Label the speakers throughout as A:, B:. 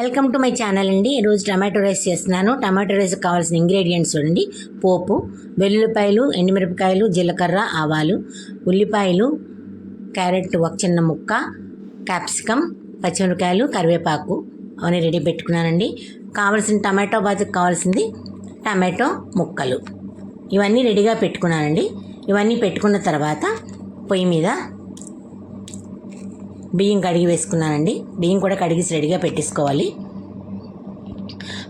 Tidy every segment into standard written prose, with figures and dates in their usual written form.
A: Welcome to my channel అండి. ఈరోజు tomato rice చేస్తున్నాను. టమాటో రైస్ కావాల్సిన ఇంగ్రీడియంట్స్ చూడండి. పోపు, వెల్లుల్లిపాయలు, ఎండుమిరపకాయలు, జీలకర్ర, ఆవాలు, ఉల్లిపాయలు, క్యారెట్ ఒక చిన్న ముక్క, క్యాప్సికమ్, పచ్చిమిరపకాయలు, కరివేపాకు అవన్నీ రెడీ పెట్టుకున్నానండి. కావాల్సిన టమాటో బాతుకు కావాల్సింది టమాటో ముక్కలు, ఇవన్నీ రెడీగా పెట్టుకున్నానండి. ఇవన్నీ పెట్టుకున్న తర్వాత పొయ్యి మీద బియ్యం కడిగి వేసుకున్నానండి. బియ్యం కూడా కడిగి రెడీగా పెట్టేసుకోవాలి.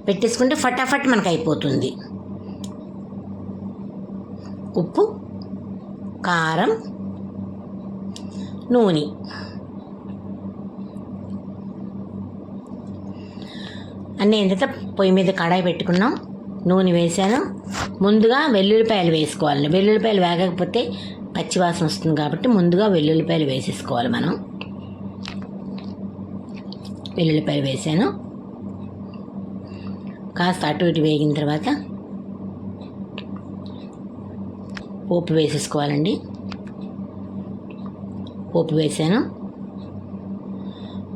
A: పెట్టేసుకుంటే ఫటాఫట్ మనకు అయిపోతుంది. ఉప్పు, కారం, నూనె, అన్నీ ఏంటంటే పొయ్యి మీద కడాయి పెట్టుకున్నాం. నూనె వేసాను. ముందుగా వెల్లుల్లిపాయలు వేసుకోవాలి. వెల్లుల్లిపాయలు వేగకపోతే పచ్చివాసన వస్తుంది కాబట్టి ముందుగా వెల్లుల్లిపాయలు వేసేసుకోవాలి మనం. వెల్లుల్లిపాయలు వేసాను. కాస్త అటు ఇటు వేగిన తర్వాత పోపు వేసేసుకోవాలండి. పోపు వేసాను.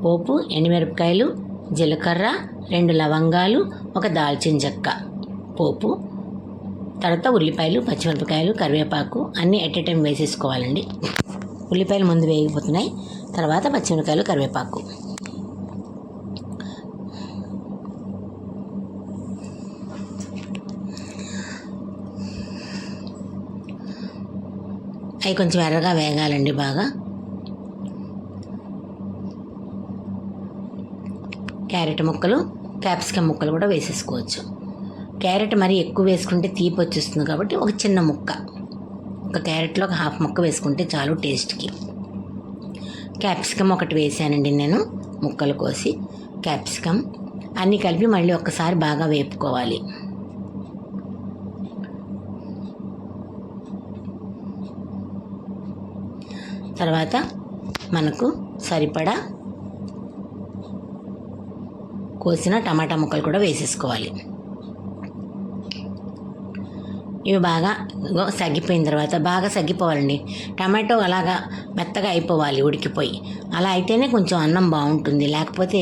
A: పోపు, ఎండుమిరపకాయలు, జీలకర్ర, 2 లవంగాలు, ఒక దాల్చిన చెక్క పోపు, తర్వాత ఉల్లిపాయలు, పచ్చిమిరపకాయలు, కరివేపాకు అన్నీ ఎట్ ఏ టైం వేసేసుకోవాలండి. ఉల్లిపాయలు ముందు వేగిపోతున్నాయి, తర్వాత పచ్చిమిరపకాయలు, కరివేపాకు. అవి కొంచెం ఎర్రగా వేగాలండి బాగా. క్యారెట్ ముక్కలు, క్యాప్సికమ్ ముక్కలు కూడా వేసేసుకోవచ్చు. క్యారెట్ మరి ఎక్కువ వేసుకుంటే తీపి వచ్చేస్తుంది కాబట్టి ఒక చిన్న ముక్క, ఒక క్యారెట్లో ఒక హాఫ్ ముక్క వేసుకుంటే చాలు టేస్ట్కి. క్యాప్సికమ్ ఒకటి వేసానండి నేను, ముక్కలు కోసి. క్యాప్సికమ్ అన్నీ కలిపి మళ్ళీ ఒక్కసారి బాగా వేపుకోవాలి. తర్వాత మనకు సరిపడా కోసిన టమాటా ముక్కలు కూడా వేసేసుకోవాలి. ఇవి బాగా సగ్గిపోయిన తర్వాత, బాగా సగ్గిపోవాలండి. టమాటో అలాగా మెత్తగా అయిపోవాలి, ఉడికిపోయి. అలా అయితేనే కొంచెం అన్నం బాగుంటుంది, లేకపోతే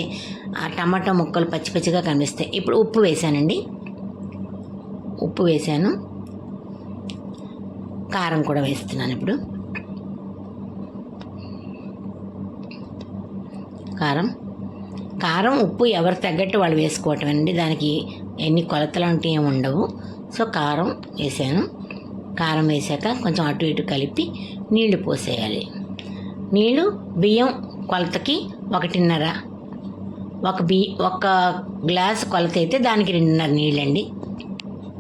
A: ఆ టమాటో ముక్కలు పచ్చి పచ్చిగా కనిపిస్తాయి. ఇప్పుడు ఉప్పు వేసానండి. ఉప్పు వేసాను. కారం కూడా వేస్తున్నాను ఇప్పుడు. కారం ఉప్పు ఎవరు తగ్గట్టు వాళ్ళు వేసుకోవటం అండి. దానికి ఎన్ని కొలతలు అంటే ఏమి ఉండవు. సో కారం వేసాను. కారం వేసాక కొంచెం అటు ఇటు కలిపి నీళ్లు పోసేయాలి. నీళ్ళు బియ్యం కొలతకి 1.5, ఒక గ్లాసు కొలత అయితే దానికి 2.5 నీళ్ళండి.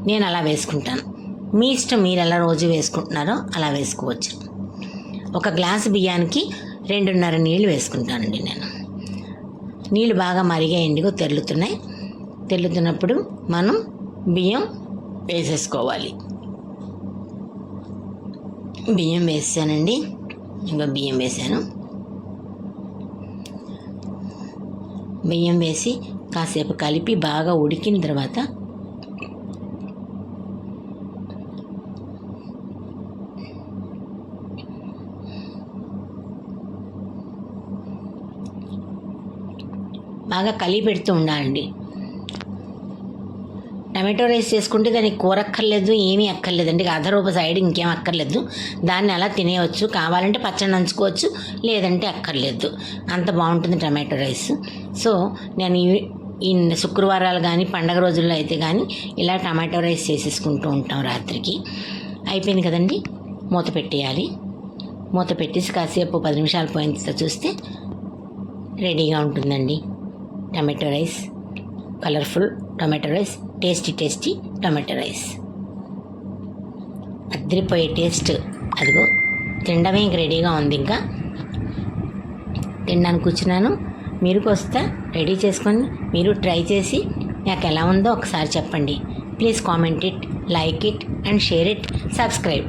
A: నేను అలా వేసుకుంటాను. మీ ఇష్టం, మీరు ఎలా రోజు వేసుకుంటున్నారో అలా వేసుకోవచ్చు. ఒక గ్లాసు బియ్యానికి 2.5 నీళ్ళు వేసుకుంటానండి నేను. నీళ్ళు బాగా మరిగాయండి, తెల్లుతున్నప్పుడు మనం బియ్యం వేసేసుకోవాలి. బియ్యం వేసానండి. ఇంకా బియ్యం వేసాను. బియ్యం వేసి కాసేపు కలిపి బాగా ఉడికిన తర్వాత బాగా కలిపి పెడుతూ ఉండాలండి. టమాటో రైస్ చేసుకుంటే దానికి కూర అక్కర్లేదు, ఏమీ అక్కర్లేదండి. అదరూప సైడ్ ఇంకేం అక్కర్లేదు. దాన్ని అలా తినేయవచ్చు. కావాలంటే పచ్చడి నంచుకోవచ్చు, లేదంటే అక్కర్లేదు. అంత బాగుంటుంది టమాటో రైస్. సో నేను ఈ శుక్రవారాలు కానీ పండగ రోజుల్లో అయితే కానీ ఇలా టమాటో రైస్ చేసేసుకుంటూ ఉంటాం. రాత్రికి అయిపోయింది కదండి, మూత పెట్టేయాలి. మూత పెట్టేసి కాసేపు 10 నిమిషాలు పోయిన తర్వాత చూస్తే రెడీగా ఉంటుందండి tomato rice. Colourful tomato rice, tasty tomato rice. అదిరిపోయే టేస్ట్. అదిగో తినడమే ఇంక రెడీగా ఉంది. ఇంకా తినడానికి కూర్చున్నాను. మీరు వస్తే రెడీ చేసుకొని మీరు ట్రై చేసి నాకు ఎలా ఉందో ఒకసారి చెప్పండి. Please comment it, like it and share it, subscribe.